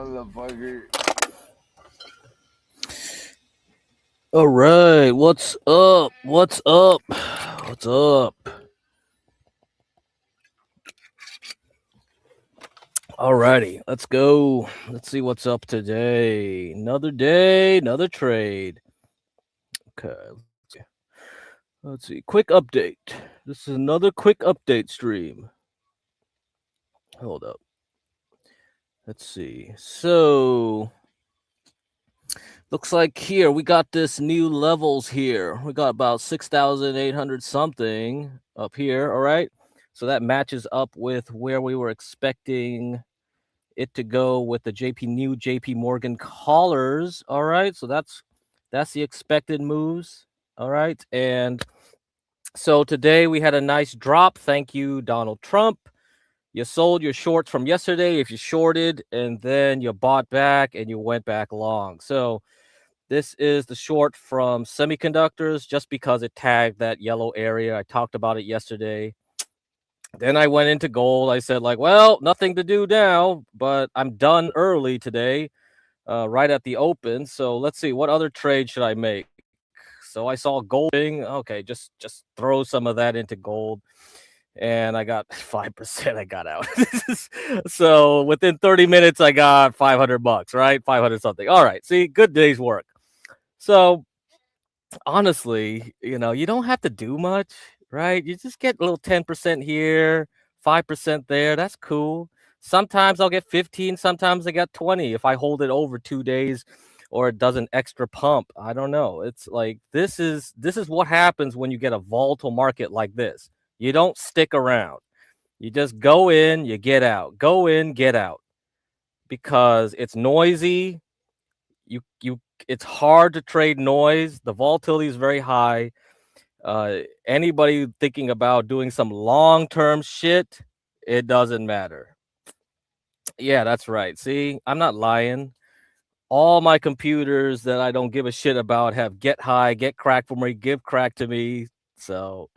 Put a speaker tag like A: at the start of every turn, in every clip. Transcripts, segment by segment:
A: motherfucker.
B: All right, what's up? What's up? What's up? Alrighty, let's go. Let's see what's up today. Another day, another trade. Okay, let's see. Quick update. This is another quick update stream. Hold up. Let's see. So, looks like here we got this new levels here. We got about 6,800 something up here. All right. So that matches up with where we were expecting it to go with the JP Morgan callers. All right. So that's the expected moves. All right. And so today we had a nice drop. Thank you, Donald Trump. You sold your shorts from yesterday if you shorted, and then you bought back and you went back long. So this is the short from semiconductors just because it tagged that yellow area. I talked about it yesterday. Then I went into gold. I said, like, well, nothing to do now, but I'm done early today, right at the open. So let's see, what other trade should I make? So I saw gold. Okay, just throw some of that into gold. And I got 5%. I got out. So within 30 minutes, I got $500, right? 500 something. All right. See, good day's work. So honestly, you don't have to do much, right? You just get a little 10% here, 5% there. That's cool. Sometimes I'll get 15, sometimes I get 20 if I hold it over 2 days or it does an extra pump. I don't know. It's like this is what happens when you get a volatile market like this. You don't stick around. You just go in, you get out. Go in, get out. Because it's noisy. It's hard to trade noise. The volatility is very high. Anybody thinking about doing some long-term shit, it doesn't matter. Yeah, that's right. See, I'm not lying. All my computers that I don't give a shit about have get high, get crack for me, give crack to me. So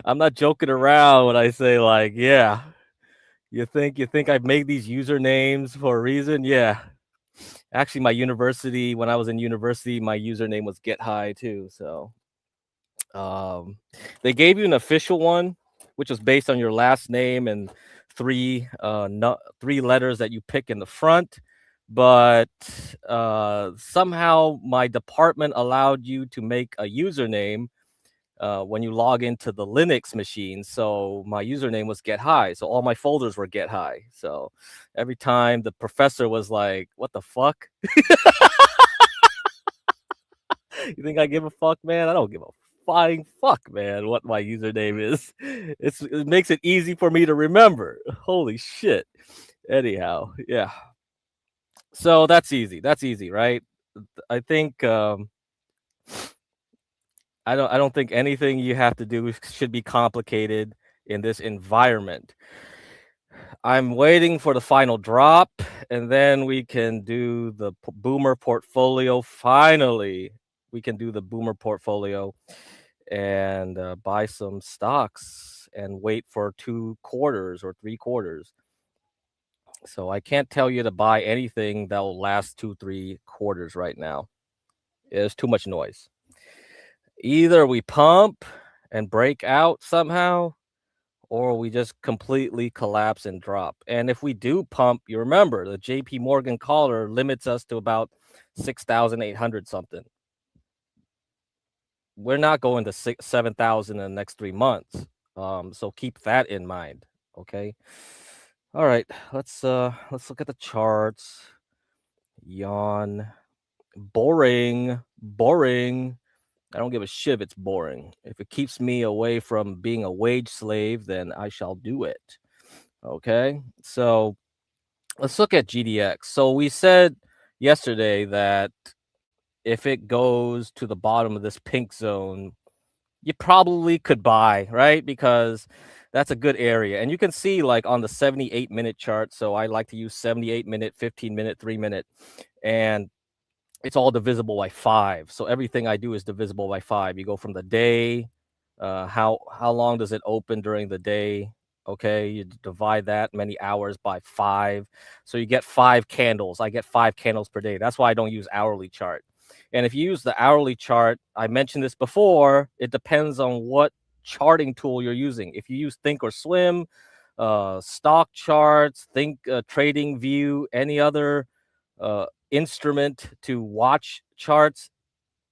B: I'm not joking around when I say, like, yeah, you think I made these usernames for a reason? Yeah. Actually, my university, when I was in university, my username was Get High too. So they gave you an official one, which was based on your last name and three letters that you pick in the front. But somehow my department allowed you to make a username when you log into the Linux machine. So my username was Get High. So all my folders were Get High. So every time the professor was like, what the fuck? You think I give a fuck, man? I don't give a flying fuck, man, what my username is. It makes it easy for me to remember. Holy shit. Anyhow, yeah. So that's easy. That's easy, right? I think I don't think anything you have to do should be complicated in this environment. I'm waiting for the final drop, and then we can do the boomer portfolio. Finally, we can do the boomer portfolio and buy some stocks and wait for 2 quarters or 3 quarters. So I can't tell you to buy anything that will last 2-3 quarters right now. There's too much noise. Either we pump and break out somehow, or we just completely collapse and drop. And if we do pump, you remember the JP Morgan caller limits us to about 6,800 something. We're not going to 7,000 in the next 3 months. So keep that in mind. Okay. All right. Let's look at the charts. Yawn. Boring. I don't give a shit if it's boring. If it keeps me away from being a wage slave, then I shall do it. Okay. So let's look at GDX. So we said yesterday that if it goes to the bottom of this pink zone, you probably could buy, right? Because that's a good area. And you can see, like, on the 78-minute chart. So I like to use 78-minute, 15-minute, 3-minute. And it's all divisible by 5. So everything I do is divisible by 5. You go from the day, how long does it open during the day? Okay, you divide that many hours by 5, so you get 5 candles. I get 5 candles per day. That's why I don't use hourly chart. And if you use the hourly chart, I mentioned this before, it depends on what charting tool you're using. If you use Think or Swim, stock charts, Think, Trading View, any other instrument to watch charts,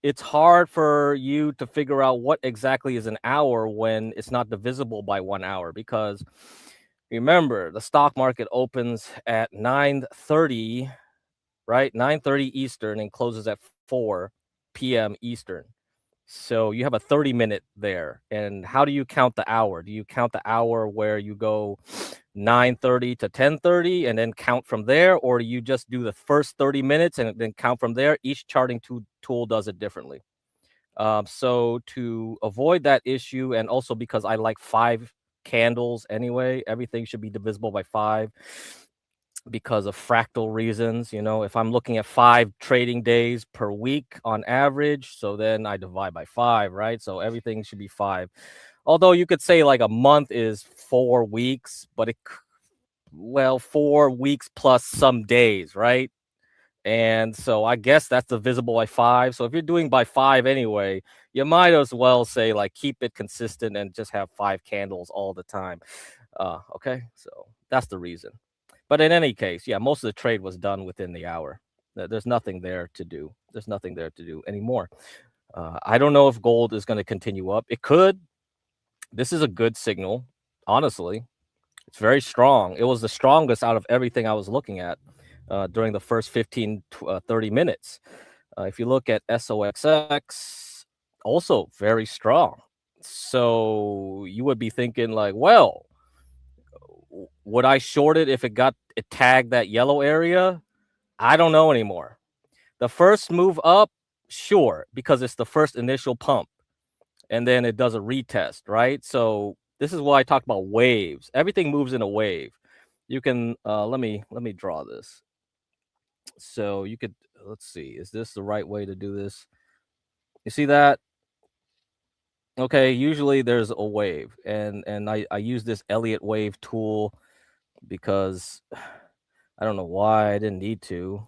B: it's hard for you to figure out what exactly is an hour when it's not divisible by 1 hour, because remember, the stock market opens at 9:30, right? 9:30 Eastern and closes at 4 p.m. Eastern. So you have a 30-minute there. And how do you count the hour? Do you count the hour where you go 9:30 to 10:30 and then count from there, or do you just do the first 30 minutes and then count from there? Each charting tool does it differently. So to avoid that issue, and also because I like 5 candles anyway, everything should be divisible by 5 because of fractal reasons. If I'm looking at 5 trading days per week on average, so then I divide by 5, right? So everything should be 5. Although you could say like a month is 4 weeks, but 4 weeks plus some days, right? And so I guess that's divisible by 5. So if you're doing by 5 anyway, you might as well say like keep it consistent and just have 5 candles all the time. Okay, so that's the reason. But in any case, yeah, most of the trade was done within the hour. There's nothing there to do. There's nothing there to do anymore. I don't know if gold is going to continue up. It could. This is a good signal, honestly. It's very strong. It was the strongest out of everything I was looking at during the first 15, 30 minutes. If you look at SOXX, also very strong. So you would be thinking like, well, would I short it if it tagged that yellow area? I don't know anymore. The first move up, sure, because it's the first initial pump, and then it does a retest, right? So this is why I talk about waves. Everything moves in a wave. You can let me draw this. So you could, let's see, is this the right way to do this? You see that? Okay, usually there's a wave, and I use this Elliott wave tool because I don't know why I didn't need to,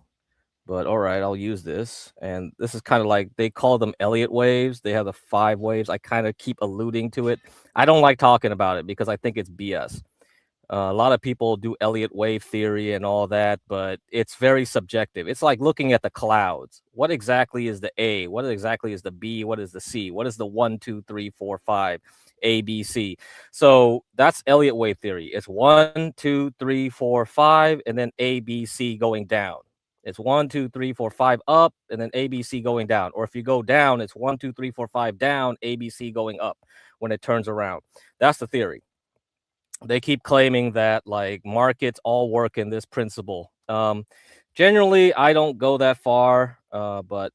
B: but all right, I'll use this. And this is kind of like, they call them Elliott waves. They have the 5 waves. I kind of keep alluding to it. I don't like talking about it because I think it's BS. A lot of people do Elliott wave theory and all that, but it's very subjective. It's like looking at the clouds. What exactly is the A? What exactly is the B? What is the C? What is the 1, 2, 3, 4, 5? A, B, C. So that's Elliott wave theory. It's 1, 2, 3, 4, 5, and then A, B, C going down. It's 1, 2, 3, 4, 5 up, and then A, B, C going down. Or if you go down, it's 1, 2, 3, 4, 5 down, A, B, C going up when it turns around. That's the theory. They keep claiming that like markets all work in this principle. Generally, I don't go that far, but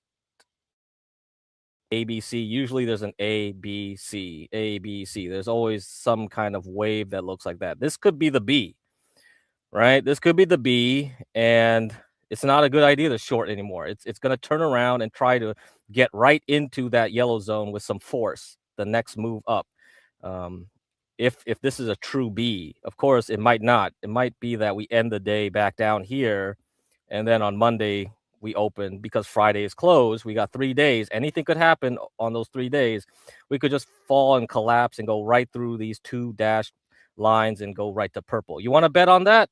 B: ABC, usually there's an A, B, C, A, B, C. There's always some kind of wave that looks like that. This could be the B, right? This could be the B, and it's not a good idea to short anymore. It's going to turn around and try to get right into that yellow zone with some force, the next move up. If this is a true B, of course, it might not. It might be that we end the day back down here, and then on Monday we open because Friday is closed. We got 3 days. Anything could happen on those 3 days. We could just fall and collapse and go right through these 2 dashed lines and go right to purple. You want to bet on that?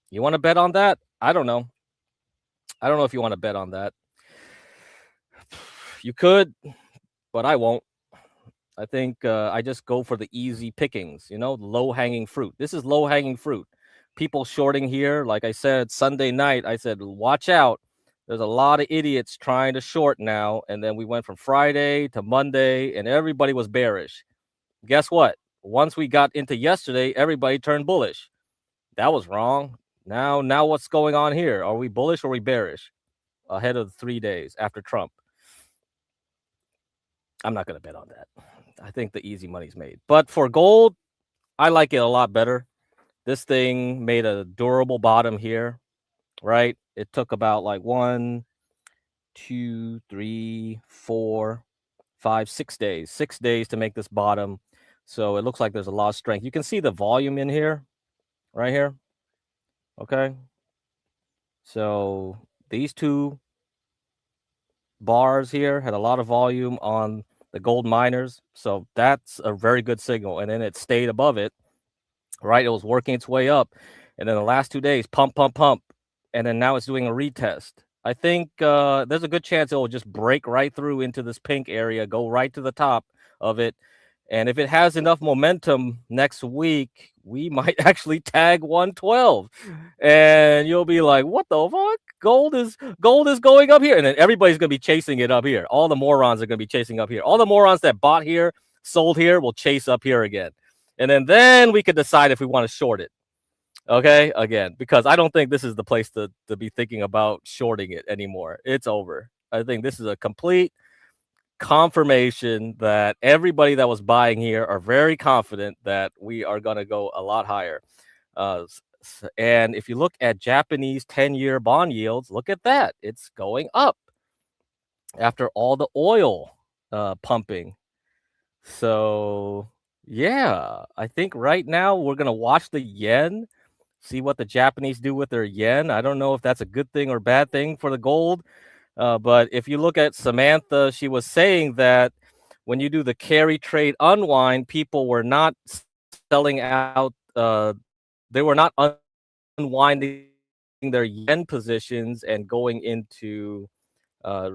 B: You want to bet on that? I don't know. I don't know if you want to bet on that. You could, but I won't. I think I just go for the easy pickings, low-hanging fruit. This is low-hanging fruit. People shorting here, like I said, Sunday night, I said, watch out. There's a lot of idiots trying to short now. And then we went from Friday to Monday, and everybody was bearish. Guess what? Once we got into yesterday, everybody turned bullish. That was wrong. Now what's going on here? Are we bullish or are we bearish ahead of the 3 days after Trump? I'm not going to bet on that. I think the easy money's made. But for gold, I like it a lot better. This thing made a durable bottom here, right? It took about like 1, 2, 3, 4, 5, 6 days. 6 days to make this bottom. So it looks like there's a lot of strength. You can see the volume in here, right here. Okay. So these two bars here had a lot of volume on the gold miners. So that's a very good signal. And then it stayed above it, right? It was working its way up. And then the last 2 days, pump, pump, pump. And then now it's doing a retest. I think there's a good chance it will just break right through into this pink area, go right to the top of it. And if it has enough momentum next week, we might actually tag 112. And you'll be like, what the fuck? Gold is going up here. And then everybody's gonna be chasing it up here. All the morons are gonna be chasing up here. All the morons that bought here, sold here, will chase up here again. And then we could decide if we want to short it. Okay, again, because I don't think this is the place to be thinking about shorting it anymore. It's over. I think this is a complete confirmation that everybody that was buying here are very confident that we are going to go a lot higher. And if you look at Japanese 10-year bond yields, look at that. It's going up after all the oil pumping. So, yeah, I think right now we're going to watch the yen, see what the Japanese do with their yen. I don't know if that's a good thing or bad thing for the gold. But if you look at Samantha, she was saying that when you do the carry trade unwind, people were not selling out. They were not unwinding their yen positions and going into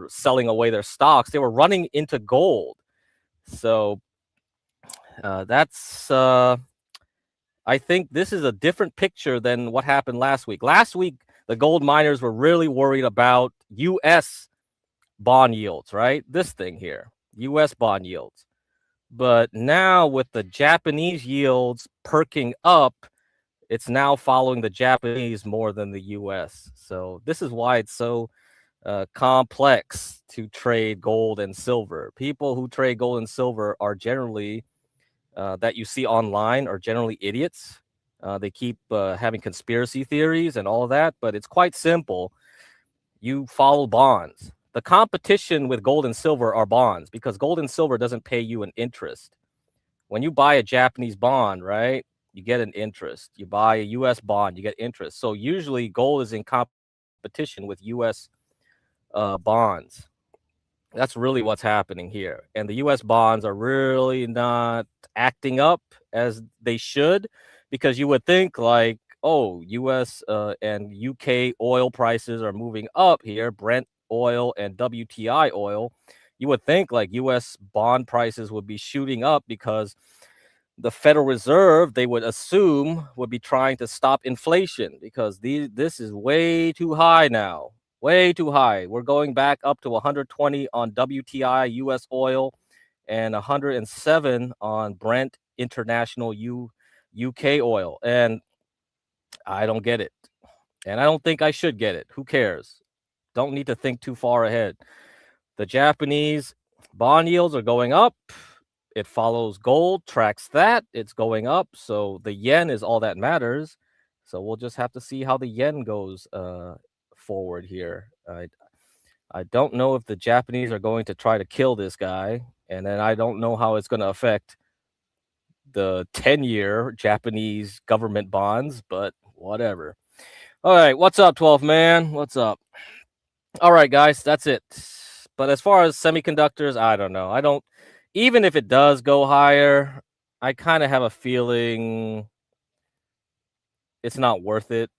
B: selling away their stocks. They were running into gold. So that's. I think this is a different picture than what happened last week. Last week, the gold miners were really worried about U.S. bond yields, right? This thing here, U.S. bond yields. But now with the Japanese yields perking up, it's now following the Japanese more than the U.S. So this is why it's so complex to trade gold and silver. People who trade gold and silver are generally that you see online are generally idiots. They keep having conspiracy theories and all of that, but it's quite simple. You follow bonds. The competition with gold and silver are bonds because gold and silver doesn't pay you an interest. When you buy a Japanese bond, right, you get an interest. You buy a U.S. bond, you get interest. So usually gold is in competition with U.S. Bonds. That's really what's happening here. And the U.S. bonds are really not acting up as they should, because you would think like, oh, U.S. And U.K. oil prices are moving up here, Brent oil and WTI oil. You would think like U.S. bond prices would be shooting up because the Federal Reserve, they would assume, would be trying to stop inflation because this is way too high now. Way too high. We're going back up to 120 on WTI US oil and 107 on Brent International UK oil. And I don't get it. And I don't think I should get it. Who cares? Don't need to think too far ahead. The Japanese bond yields are going up. It follows gold, tracks that. It's going up. So the yen is all that matters. So we'll just have to see how the yen goes forward here. I don't know if the Japanese are going to try to kill this guy. And then I don't know how it's going to affect the 10-year Japanese government bonds, but whatever. All right, what's up, 12 man? What's up? All right, guys, that's it. But as far as semiconductors, I don't know. I don't, even if it does go higher, I kind of have a feeling it's not worth it.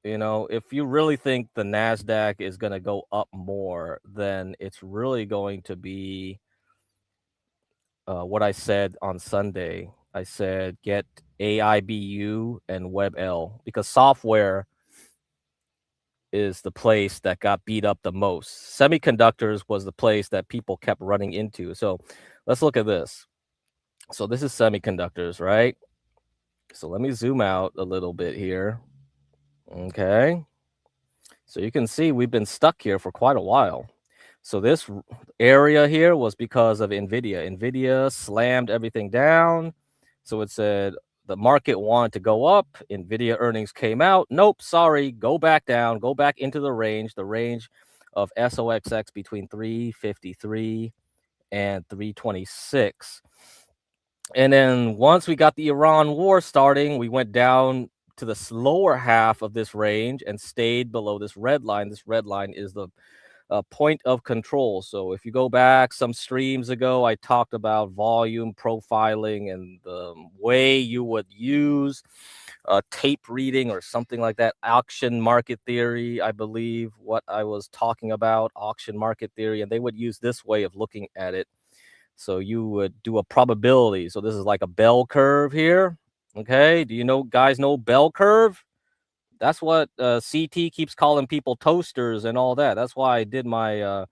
B: You know, if you really think the NASDAQ is going to go up more, then it's really going to be what I said on Sunday. I said get AIBU and WebL because software is the place that got beat up the most. Semiconductors was the place that people kept running into. So let's look at this. So this is semiconductors, right? So let me zoom out a little bit here. Okay. So you can see we've been stuck here for quite a while. So this area here was because of NVIDIA. NVIDIA slammed everything down. So it said the market wanted to go up. NVIDIA earnings came out. Nope, sorry, go back down, go back into the range of SOXX between 353 and 326. And then once we got the Iran war starting, we went down to the lower half of this range and stayed below this red line. This red line is the point of control. So if you go back some streams ago, I talked about volume profiling and the way you would use tape reading or something like that. Auction market theory, I believe, what I was talking about, auction market theory. And they would use this way of looking at it. So you would do a probability. So this is like a bell curve here. Okay. Do you guys know bell curve? That's what CT keeps calling people toasters and all that. That's why I did my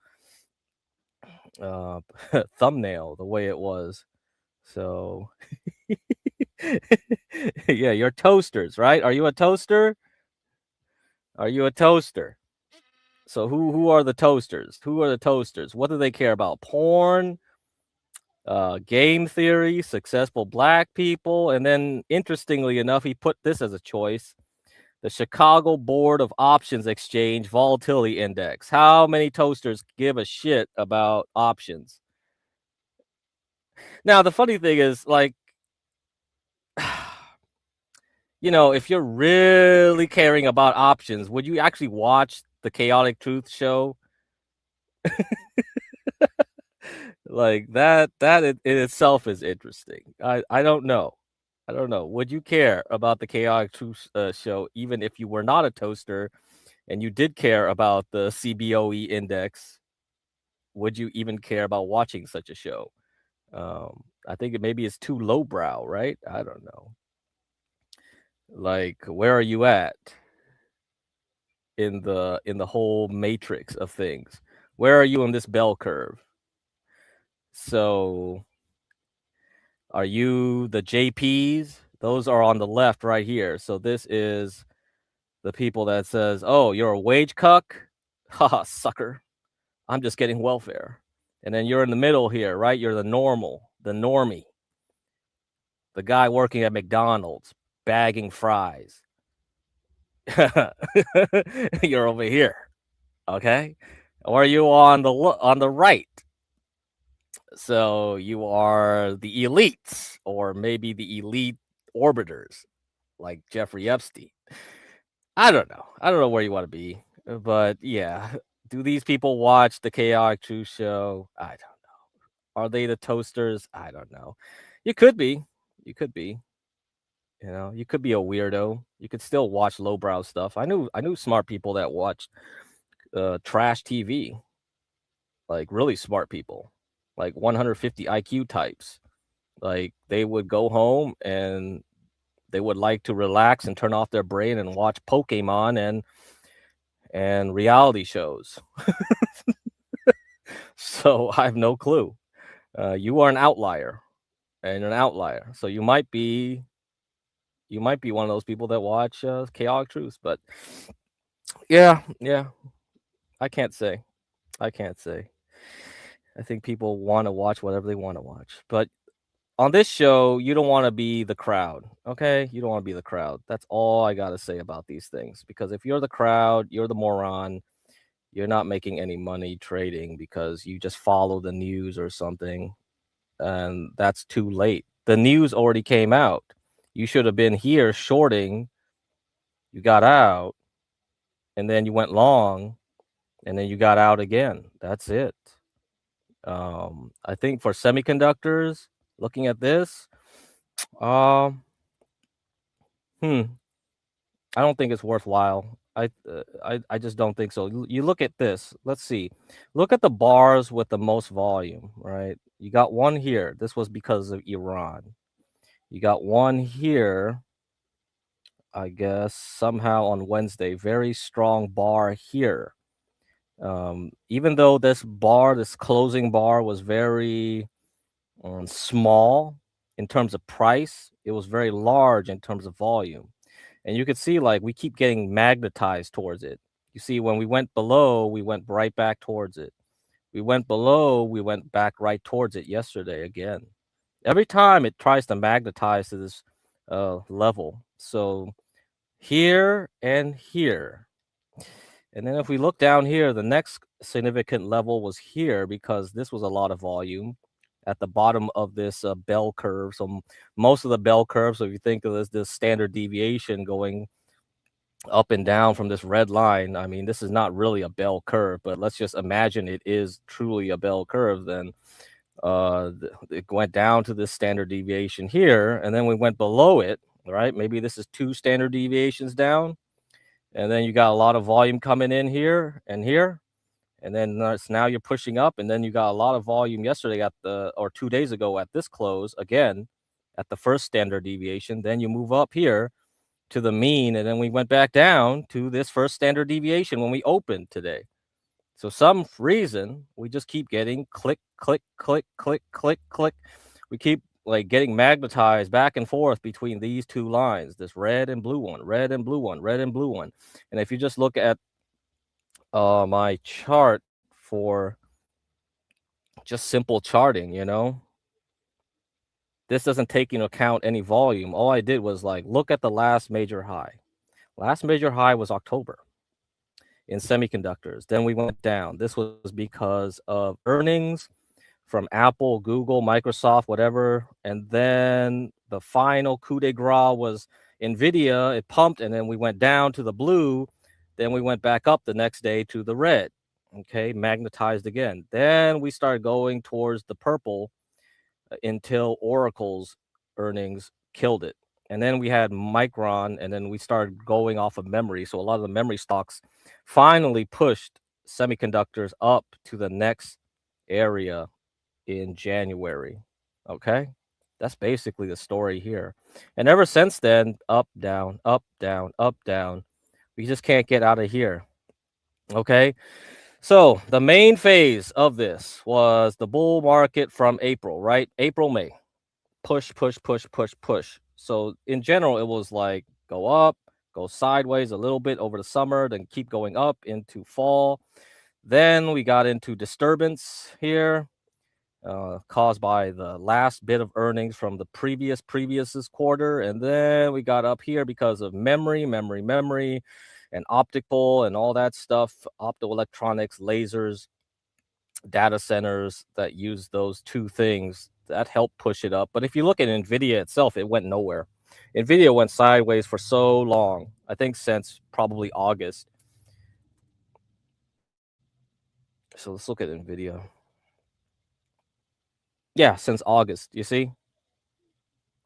B: thumbnail the way it was. So yeah, you're toasters, right? Are you a toaster? Are you a toaster? So who are the toasters? Who are the toasters? What do they care about? Porn, game theory, successful black people, and then interestingly enough, he put this as a choice. The Chicago Board of Options Exchange Volatility Index. How many toasters give a shit about options? Now, the funny thing is, like, if you're really caring about options, would you actually watch the Chaotic Truth show? Like that in itself is interesting. I don't know. I don't know. Would you care about the Chaotic Truth show even if you were not a toaster and you did care about the CBOE index? Would you even care about watching such a show? I think maybe it's too lowbrow, right? I don't know. Like, where are you at in the whole matrix of things? Where are you in this bell curve? So, are you the JPs? Those are on the left right here. So this is the people that says, "Oh, you're a wage cuck? Haha, sucker. I'm just getting welfare." And then you're in the middle here, right? You're the normie. The guy working at McDonald's, bagging fries. You're over here, okay? Or are you on the right? So you are the elites, or maybe the elite orbiters, like Jeffrey Epstein. I don't know. I don't know where you want to be, but yeah. Do these people watch the Chaotic Truth show? I don't know. Are they the toasters? I don't know. You could be. You could be. You could be a weirdo. You could still watch lowbrow stuff. I knew smart people that watched trash TV, like really smart people, like 150 IQ types. Like they would go home and they would like to relax and turn off their brain and watch Pokemon and reality shows. So I have no clue. You are an outlier, and you're an outlier. So you might be one of those people that watch Chaotic Truths, but yeah, I can't say. I can't say. I think people want to watch whatever they want to watch. But on this show, you don't want to be the crowd, okay? You don't want to be the crowd. That's all I got to say about these things. Because if you're the crowd, you're the moron. You're not making any money trading because you just follow the news or something. And that's too late. The news already came out. You should have been here shorting. You got out. And then you went long. And then you got out again. That's it. I think for semiconductors, looking at this, um, I don't think it's worthwhile. I just don't think so. You look at this. Let's see. Look at the bars with the most volume, right? You got one here. This was because of Iran. You got one here. I guess somehow on Wednesday, very strong bar here. Even though this closing bar was very small in terms of price, it was very large in terms of volume. And you could see like we keep getting magnetized towards it. You see, when we went below, we went right back towards it. We went below, we went back right towards it yesterday again. Every time it tries to magnetize to this level. So here and here. And then if we look down here, the next significant level was here because this was a lot of volume. at the bottom of this bell curve. So most of the bell curve, so if you think of this standard deviation going up and down from this red line, I mean, this is not really a bell curve, but let's just imagine it is truly a bell curve. Then it went down to this standard deviation here, and then we went below it, right? Maybe this is 2 standard deviations down, and then you got a lot of volume coming in here and here, and then now you're pushing up, and then you got a lot of volume yesterday or 2 days ago at this close again at the first standard deviation. Then you move up here to the mean, and then we went back down to this first standard deviation when we opened today. So some reason we just keep getting click, click, click, click, click, click. We keep like getting magnetized back and forth between these two lines, this red and blue one, red and blue one, red and blue one. And if you just look at my chart for just simple charting, this doesn't take into account any volume. All I did was like look at the last major high. Last major high was October in semiconductors. Then we went down. This was because of earnings from Apple, Google, Microsoft, whatever. And then the final coup de grace was NVIDIA. It pumped, and then we went down to the blue. Then we went back up the next day to the red. Okay, magnetized again. Then we started going towards the purple until Oracle's earnings killed it. And then we had Micron, and then we started going off of memory. So a lot of the memory stocks finally pushed semiconductors up to the next area in January. Okay, that's basically the story here. And ever since then, up, down, up, down, up, down. We just can't get out of here. Okay, so the main phase of this was the bull market from April, right? April, May. Push, push, push, push, push. So in general, it was like go up, go sideways a little bit over the summer, then keep going up into fall. Then we got into disturbance here, caused by the last bit of earnings from the previous quarter. And then we got up here because of memory, and optical and all that stuff, optoelectronics, lasers, data centers that use those two things that help push it up. But if you look at NVIDIA itself, it went nowhere. NVIDIA went sideways for so long, I think since probably August. So let's look at NVIDIA. Yeah, since August, you see?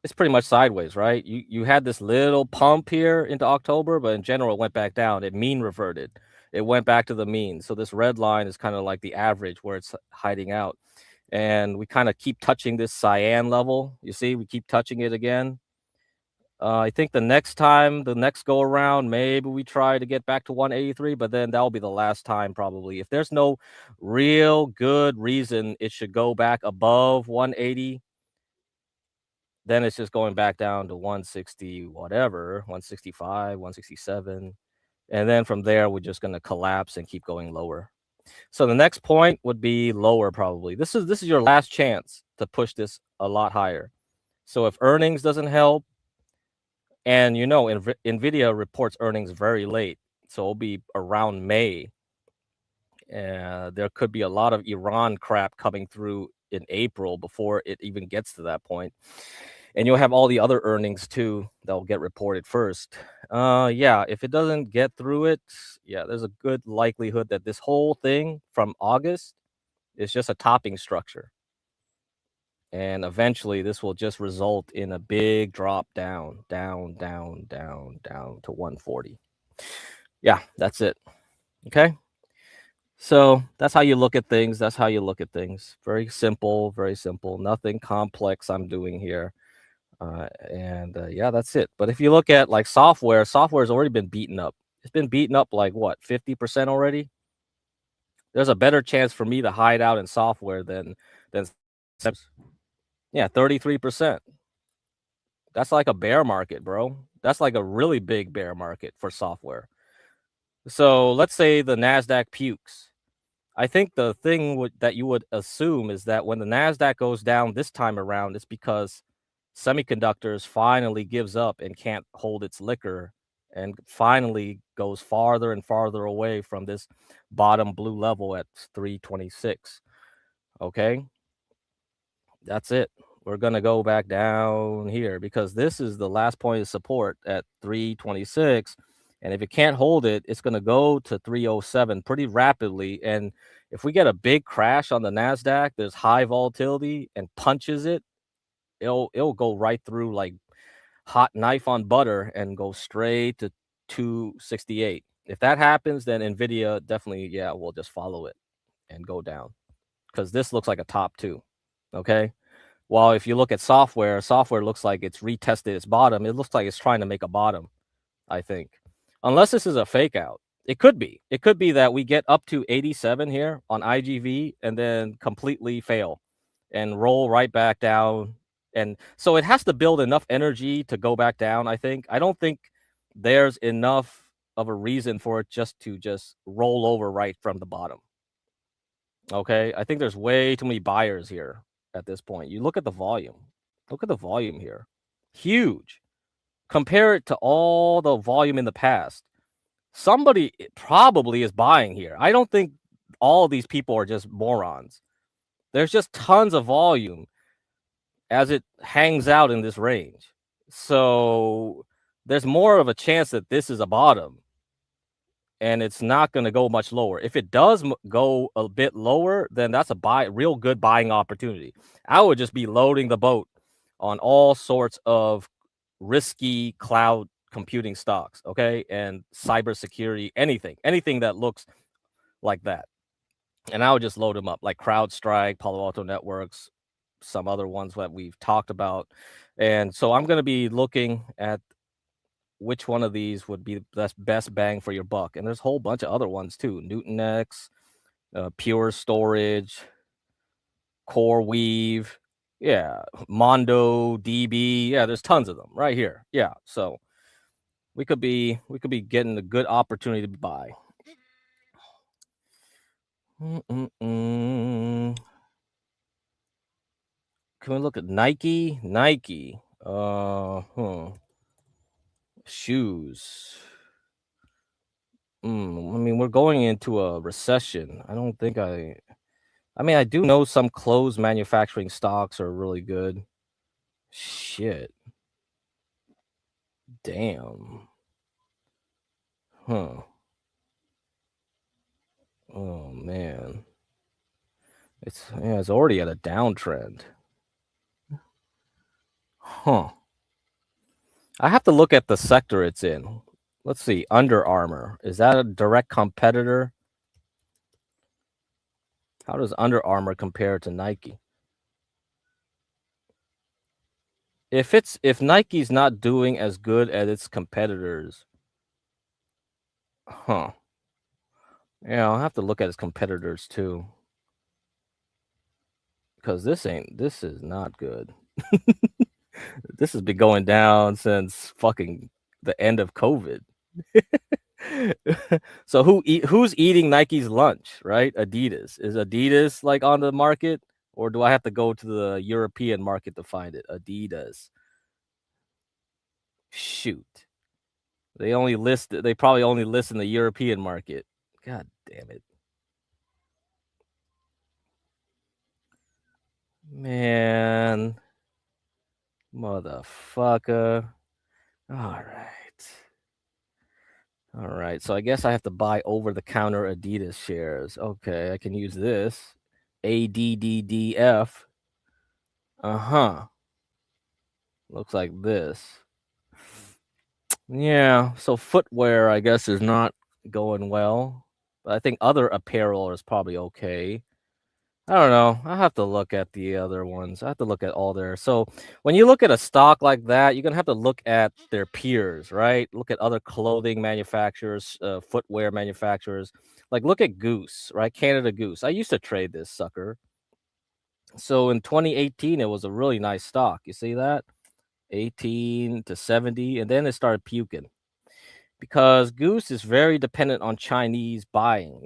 B: It's pretty much sideways, right? You had this little pump here into October, but in general, it went back down. It mean reverted. It went back to the mean. So this red line is kind of like the average where it's hiding out. And we kind of keep touching this cyan level. You see, we keep touching it again. I think the next go around, maybe we try to get back to 183, but then that'll be the last time probably. If there's no real good reason it should go back above 180, then it's just going back down to 160, whatever, 165, 167. And then from there, we're just going to collapse and keep going lower. So the next point would be lower probably. This is your last chance to push this a lot higher. So if earnings doesn't help, and NVIDIA reports earnings very late, so it'll be around May. There could be a lot of Iran crap coming through in April before it even gets to that point. And you'll have all the other earnings too that will get reported first. Yeah, if it doesn't get through it, yeah, there's a good likelihood that this whole thing from August is just a topping structure. And eventually this will just result in a big drop down to 140. Yeah, that's it. Okay. So that's how you look at things. Very simple, nothing complex I'm doing here. Yeah, that's it. But if you look at like software has already been beaten up. It's been beaten up like what, 50% already? There's a better chance for me to hide out in software than yeah, 33%. That's like a bear market, bro. That's like a really big bear market for software. So let's say the NASDAQ pukes. I think the thing that you would assume is that when the NASDAQ goes down this time around, it's because semiconductors finally gives up and can't hold its liquor and finally goes farther and farther away from this bottom blue level at 326. Okay. That's it. We're going to go back down here because this is the last point of support at 326. And if it can't hold it, it's going to go to 307 pretty rapidly. And if we get a big crash on the NASDAQ, there's high volatility and punches it, it'll go right through like hot knife on butter and go straight to 268. If that happens, then NVIDIA definitely, yeah, we'll just follow it and go down because this looks like a top two. Okay. While if you look at software looks like it's retested its bottom. It looks like it's trying to make a bottom, I think. Unless this is a fake out. It could be. It could be that we get up to 87 here on IGV and then completely fail and roll right back down. And so it has to build enough energy to go back down, I think. I don't think there's enough of a reason for it just to roll over right from the bottom. Okay, I think there's way too many buyers here at this point. You look at the volume. Look at the volume here. Huge. Compare it to all the volume in the past. Somebody probably is buying here. I don't think all these people are just morons. There's just tons of volume as it hangs out in this range. So there's more of a chance that this is a bottom and it's not going to go much lower. If it does go a bit lower, then that's a real good buying opportunity. I would just be loading the boat on all sorts of risky cloud computing stocks, okay? And cybersecurity, anything that looks like that. And I would just load them up like CrowdStrike, Palo Alto Networks, some other ones that we've talked about. And so I'm going to be looking at which one of these would be the best bang for your buck. And there's a whole bunch of other ones too. Nutanix, Pure Storage, CoreWeave, yeah, Mondo, DB. Yeah, there's tons of them right here. Yeah, so we could be getting a good opportunity to buy. Can we look at Nike? Nike. Shoes. I mean, we're going into a recession. I don't think I mean, I do know some clothes manufacturing stocks are really good. Shit. Damn. Huh. Oh man. It's already at a downtrend. Huh. I have to look at the sector it's in. Let's see. Under Armour. Is that a direct competitor? How does Under Armour compare to Nike? If Nike's not doing as good as its competitors, huh? Yeah, I'll have to look at its competitors too, because this is not good. This has been going down since fucking the end of COVID. So who's eating Nike's lunch, right? Adidas. Is Adidas like on the market, or do I have to go to the European market to find it? Adidas. Shoot. They probably only list in the European market. God damn it. Man. Motherfucker. All right. So I guess I have to buy over-the-counter Adidas shares. Okay, I can use this. ADDDF. Uh-huh. Looks like this. Yeah, so footwear, I guess, is not going well. But I think other apparel is probably okay. I don't know. I have to look at the other ones. I have to look at all their. So when you look at a stock like that, you're gonna have to look at their peers, right? Look at other clothing manufacturers, footwear manufacturers. Like look at Goose, right? Canada Goose. I used to trade this sucker. So in 2018, it was a really nice stock. You see that? 18 to 70, and then it started puking because Goose is very dependent on Chinese buying.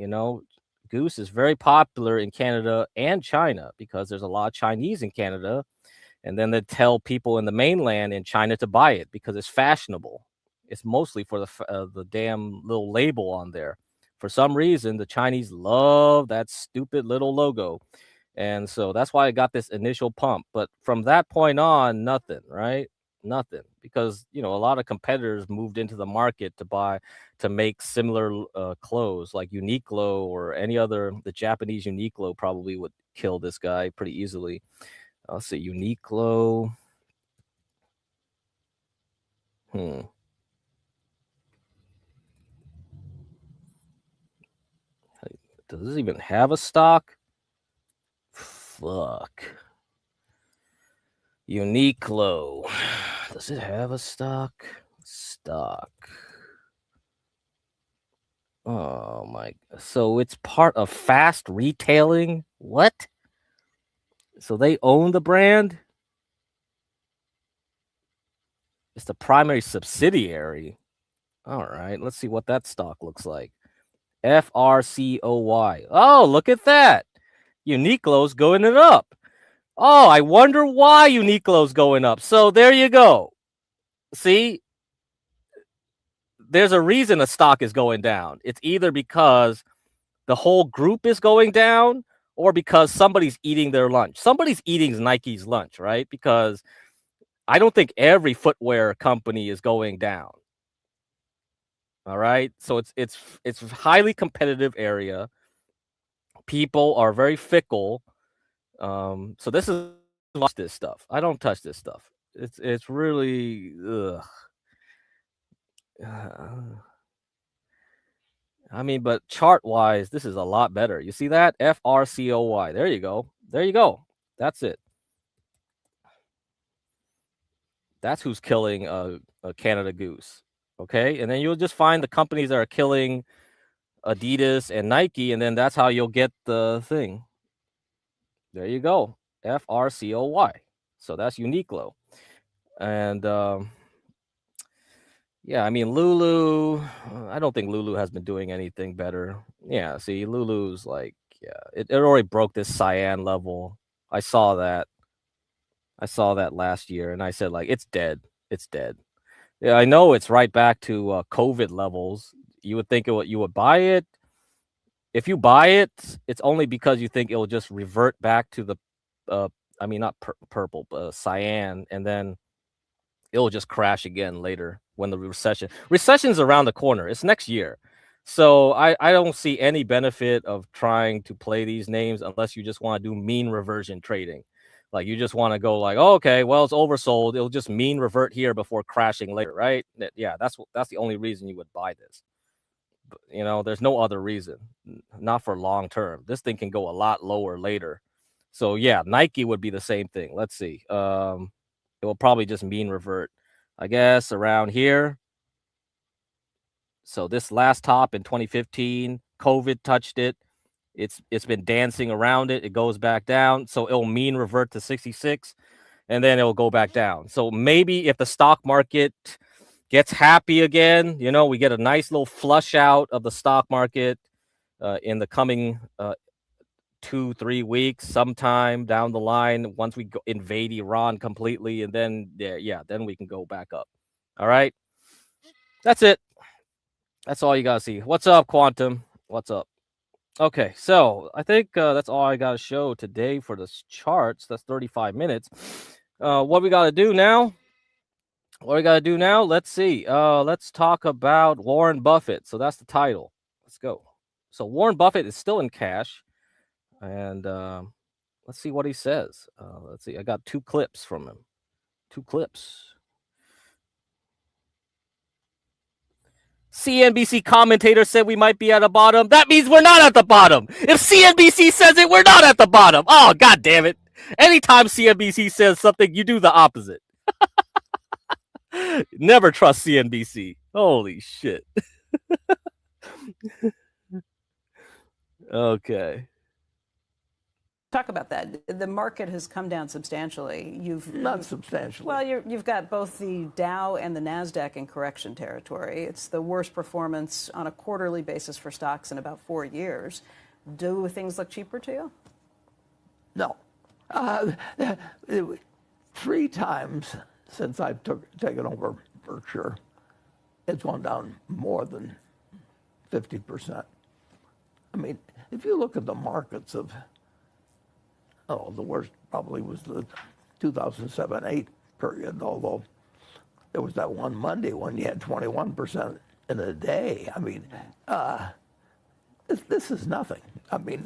B: Goose is very popular in Canada and China because there's a lot of Chinese in Canada, and then they tell people in the mainland in China to buy it because it's fashionable. It's mostly for the damn little label on there. For some reason, the Chinese love that stupid little logo. And so that's why I got this initial pump. But from that point on, nothing, right? Nothing, because a lot of competitors moved into the market to make similar clothes like Uniqlo or any other. The Japanese Uniqlo probably would kill this guy pretty easily. I'll say Uniqlo. Does this even have a stock? Fuck. Uniqlo. Does it have a stock? Stock. Oh my. So it's part of Fast Retailing? What? So they own the brand? It's the primary subsidiary. All right, let's see what that stock looks like. FRCOY. Oh, look at that. Uniqlo's going it up. Oh, I wonder why Uniqlo's going up. So there you go. See, there's a reason a stock is going down. It's either because the whole group is going down or because somebody's eating their lunch. Somebody's eating Nike's lunch, right? Because I don't think every footwear company is going down. All right. So it's a highly competitive area. People are very fickle. So this is watch this stuff. I don't touch this stuff. It's really ugh. I mean, but chart wise, this is a lot better. You see that? FRCOY. There you go. There you go. That's it. That's who's killing a Canada Goose. Okay. And then you'll just find the companies that are killing Adidas and Nike, and then that's how you'll get the thing. There you go. FRCOY. So that's Uniqlo. And yeah, I mean, Lulu, I don't think Lulu has been doing anything better. Yeah, see, Lulu's like, yeah, it already broke this cyan level. I saw that last year, and I said, like, it's dead. It's dead. Yeah, I know it's right back to COVID levels. You would think you would buy it. If you buy it, it's only because you think it'll just revert back to the, I mean, not purple, but cyan, and then it'll just crash again later when the recession's around the corner. It's next year. So I don't see any benefit of trying to play these names unless you just want to do mean reversion trading. Like you just want to go like, oh, okay, well, it's oversold. It'll just mean revert here before crashing later, right? Yeah, that's the only reason you would buy this. But, there's no other reason, not for long term. This thing can go a lot lower later. So yeah, Nike would be the same thing. Let's see. It will probably just mean revert, I guess, around here. So this last top in 2015, COVID touched it. It's been dancing around it. It goes back down. So it'll mean revert to 66, and then it'll go back down. So maybe if the stock market gets happy again, we get a nice little flush out of the stock market in the coming 2-3 weeks, sometime down the line, once we invade Iran completely, and then then we can go back up. All right, that's it. That's all you gotta see. What's up, Quantum? What's up? Okay, so I think that's all I gotta show today for the charts. That's 35 minutes. What we gotta do now? Let's see. Let's talk about Warren Buffett. So that's the title. Let's go. So Warren Buffett is still in cash, and let's see what he says. Let's see. I got 2 clips from him. 2 clips. CNBC commentator said we might be at the bottom. That means we're not at the bottom. If CNBC says it, we're not at the bottom. Oh, God damn it. Anytime CNBC says something, you do the opposite. Never trust CNBC. Holy shit. Okay.
A: Talk about that. The market has come down substantially.
C: Not substantially.
A: Well, you've got both the Dow and the NASDAQ in correction territory. It's the worst performance on a quarterly basis for stocks in about 4 years. Do things look cheaper to you?
C: No. 3 times since I've taken over Berkshire, it's gone down more than 50%. I mean, if you look at the markets of Oh, the worst probably was the 2007-8 period, although there was that one Monday when you had 21% in a day. I mean, this is nothing. I mean,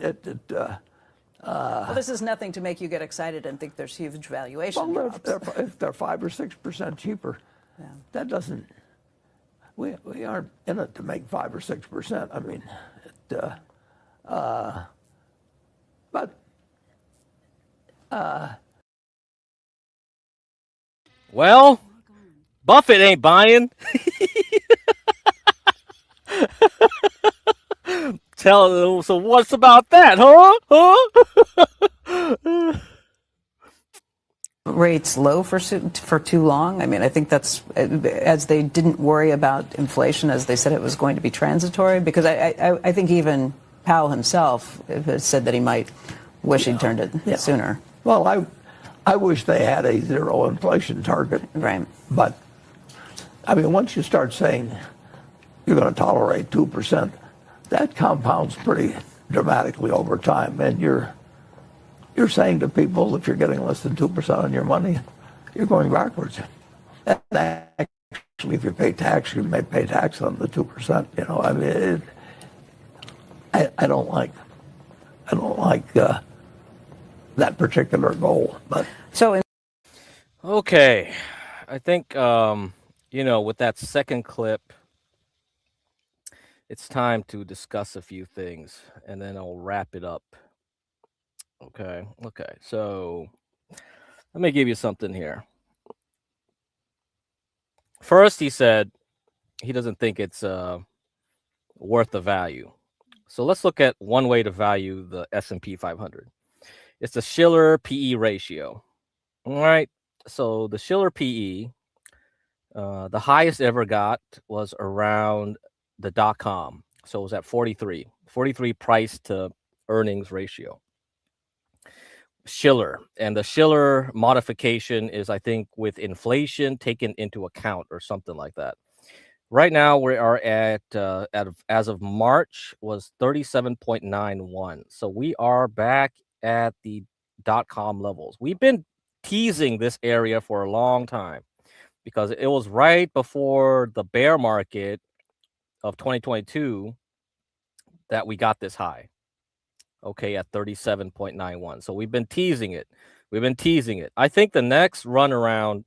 A: Well, this is nothing to make you get excited and think there's huge valuation
C: well,
A: drops.
C: if they're 5 or 6% cheaper, that doesn't. We aren't in it to make 5 or 6%. I mean, but
B: Well, Buffett ain't buying. So what's about that, huh?
A: Rates low for too long. I mean, I think that's as they didn't worry about inflation as they said it was going to be transitory. Because I think even Powell himself said that he might wish he'd turned it sooner.
C: Well, I wish they had a zero inflation target.
A: Right.
C: But I mean, once you start saying you're going to tolerate 2%, that compounds pretty dramatically over time, and you're saying to people, if you're getting less than 2% on your money, you're going backwards. And actually, if you pay tax, you may pay tax on the 2%. You know, I mean, I don't like that particular goal. But
A: So,
B: Okay, I think with that second clip, it's time to discuss a few things, and then I'll wrap it up. Okay. So let me give you something here. First, he said he doesn't think it's worth the value. So let's look at one way to value the S&P 500. It's the Shiller PE ratio. All right. So the Shiller PE, the highest ever got was around the .com. So it was at 43 price to earnings ratio. Shiller, and the Shiller modification is, I think, with inflation taken into account or something like that. Right now we are at as of March was 37.91. So we are back at the .com levels. We've been teasing this area for a long time because it was right before the bear market of 2022 that we got this high. Okay, at 37.91. So we've been teasing it. I think the next run around,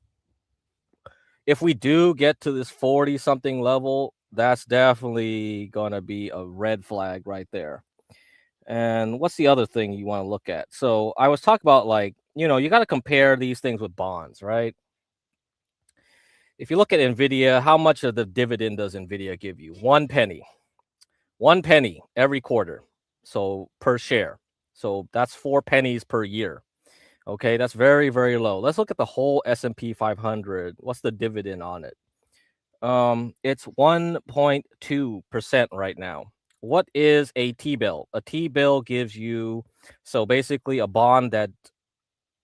B: if we do get to this 40 something level, that's definitely going to be a red flag right there. And what's the other thing you want to look at? So I was talking about, like, you got to compare these things with bonds, right? If you look at Nvidia, how much of the dividend does Nvidia give you? 1 penny. 1 penny every quarter. So per share. So that's 4 pennies per year. Okay, that's very, very low. Let's look at the whole S&P 500. What's the dividend on it? It's 1.2% right now. What is a T-bill? A T-bill gives you, so basically a bond that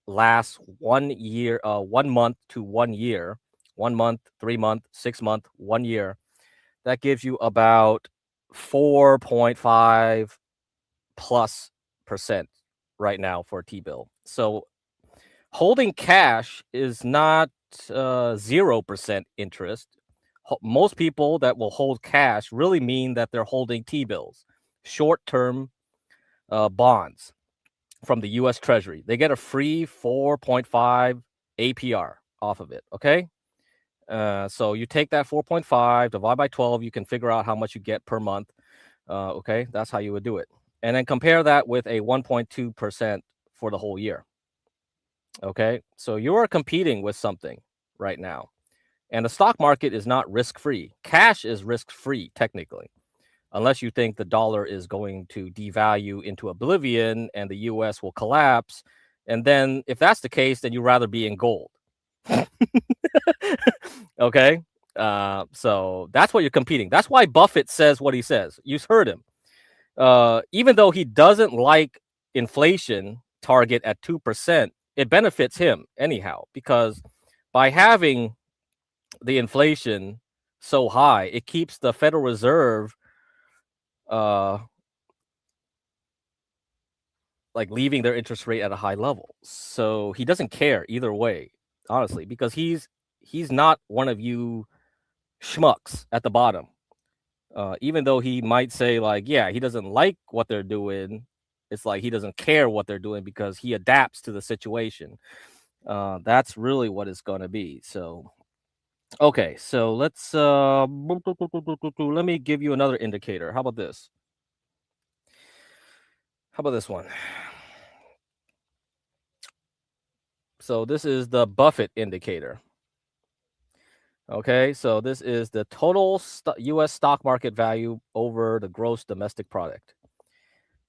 B: lasts 1 year, 1 month to 1 year, 1 month, 3 month, 6 month, 1 year. That gives you about 4.5 plus % right now for a T-bill. So holding cash is not 0% interest. Most people that will hold cash really mean that they're holding T-bills, short-term bonds from the U.S. Treasury. They get a free 4.5 APR off of it, okay? So you take that 4.5, divide by 12, you can figure out how much you get per month. Okay, that's how you would do it. And then compare that with a 1.2% for the whole year. Okay, so you are competing with something right now. And the stock market is not risk-free. Cash is risk-free, technically, unless you think the dollar is going to devalue into oblivion and the U.S. will collapse. And then if that's the case, then you'd rather be in gold. Okay, so that's what you're competing. That's why Buffett says what he says. You've heard him. Even though he doesn't like inflation target at 2%, it benefits him anyhow, because by having the inflation so high, it keeps the Federal Reserve like leaving their interest rate at a high level. So he doesn't care either way, honestly, because he's not one of you schmucks at the bottom. Even though he might say like, yeah, he doesn't like what they're doing, it's like he doesn't care what they're doing because he adapts to the situation. That's really what it's going to be. So, okay, so let's let me give you another indicator. How about this? How about this one? So this is the Buffett indicator. Okay, so this is the total U.S. stock market value over the gross domestic product.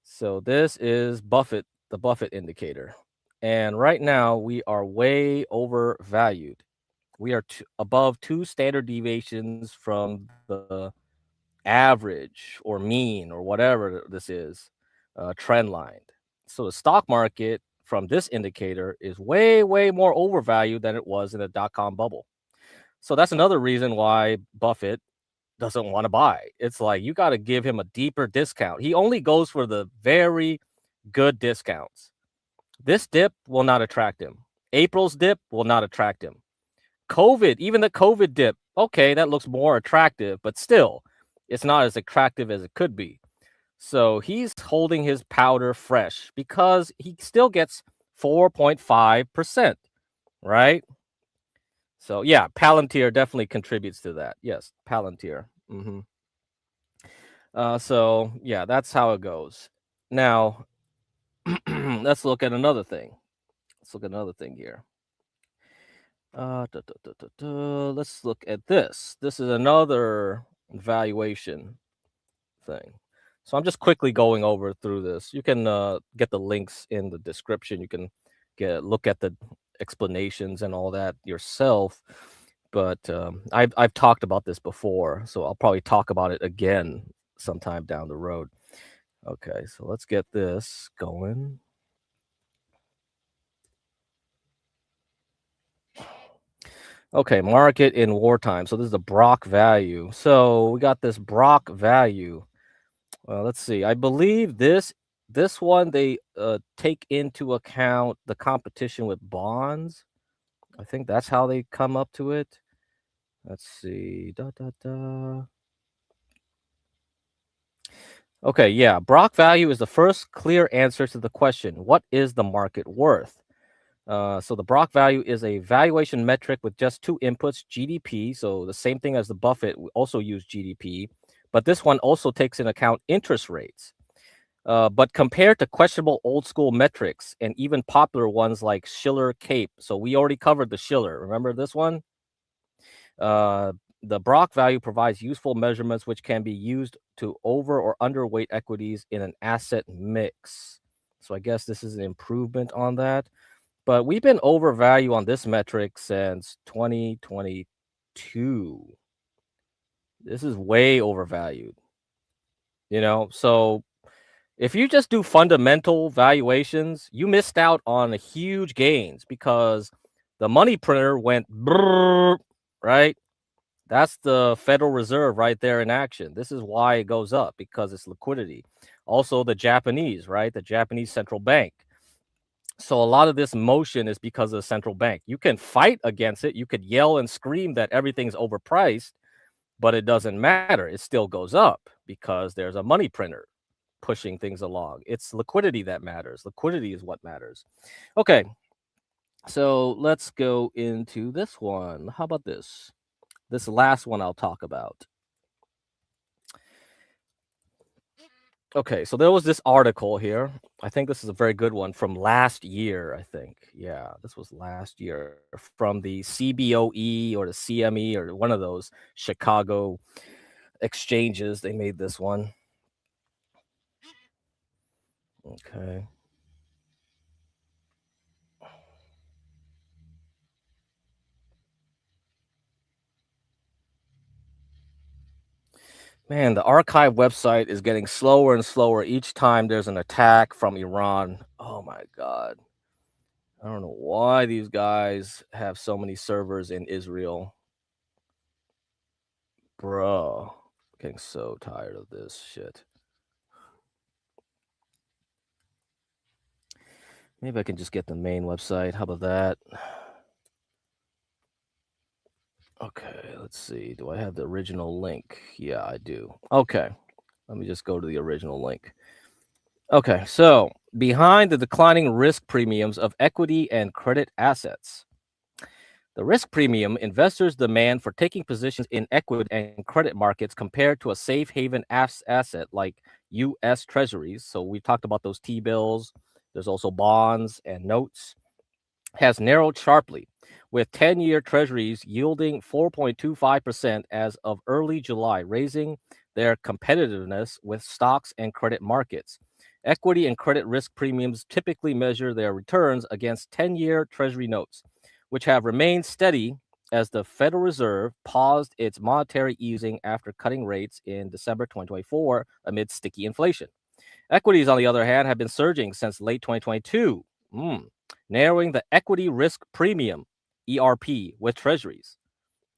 B: So this is Buffett, the Buffett indicator. And right now we are way overvalued. We are above 2 standard deviations from the average or mean or whatever this is, trend line. So the stock market from this indicator is way, way more overvalued than it was in the dot-com bubble. So that's another reason why Buffett doesn't want to buy. It's like you got to give him a deeper discount. He only goes for the very good discounts. This dip will not attract him. April's dip will not attract him. COVID, even the COVID dip, okay, that looks more attractive, but still, it's not as attractive as it could be. So he's holding his powder fresh because he still gets 4.5%, right? So yeah, Palantir definitely contributes to that. Yes, Palantir. So yeah, that's how it goes. Now, let's look at another thing. Let's look at another thing here. Let's look at this. This is another valuation thing. So I'm just quickly going over through this. You can get the links in the description. You can look at the explanations and all that yourself. But I've talked about this before, so I'll probably talk about it again sometime down the road. Okay, so let's get this going. Okay, market in wartime. So this is the Brock value. So we got this Brock value. Let's see. I believe this one they take into account the competition with bonds. I think that's how they come up to it. Let's see. Okay, yeah. Brock value is the first clear answer to the question, what is the market worth? So the Brock value is a valuation metric with just 2 inputs, GDP. So the same thing as the Buffett, we also use GDP, but this one also takes into account interest rates. But compared to questionable old school metrics and even popular ones like Shiller Cape. So we already covered the Shiller. Remember this one? The Brock value provides useful measurements which can be used to over or underweight equities in an asset mix. So I guess this is an improvement on that. But we've been overvalued on this metric since 2022. This is way overvalued. So if you just do fundamental valuations, you missed out on huge gains because the money printer went brrr, right? That's the Federal Reserve right there in action. This is why it goes up, because it's liquidity. Also, the Japanese, right? The Japanese central bank. So a lot of this motion is because of the central bank. You can fight against it. You could yell and scream that everything's overpriced, but it doesn't matter. It still goes up because there's a money printer pushing things along. It's liquidity that matters. Liquidity is what matters. Okay, so let's go into this one. How about this? This last one I'll talk about. Okay, so there was this article here. I think this is a very good one from last year, I think. Yeah, this was last year from the CBOE or the CME or one of those Chicago exchanges. They made this one. Okay. Man, the archive website is getting slower and slower each time there's an attack from Iran. Oh my God. I don't know why these guys have so many servers in Israel. Bro, getting so tired of this shit. Maybe I can just get the main website. How about that? Okay, let's see. Do I have the original link? Yeah, I do. Okay, let me just go to the original link. Okay, so behind the declining risk premiums of equity and credit assets. The risk premium investors demand for taking positions in equity and credit markets compared to a safe haven asset like U.S. Treasuries. So we talked about those T-bills. There's also bonds and notes. Has narrowed sharply, with 10-year Treasuries yielding 4.25% as of early July, raising their competitiveness with stocks and credit markets. Equity and credit risk premiums typically measure their returns against 10-year Treasury notes, which have remained steady as the Federal Reserve paused its monetary easing after cutting rates in December 2024 amid sticky inflation. Equities, on the other hand, have been surging since late 2022, narrowing the equity risk premium, ERP, with Treasuries.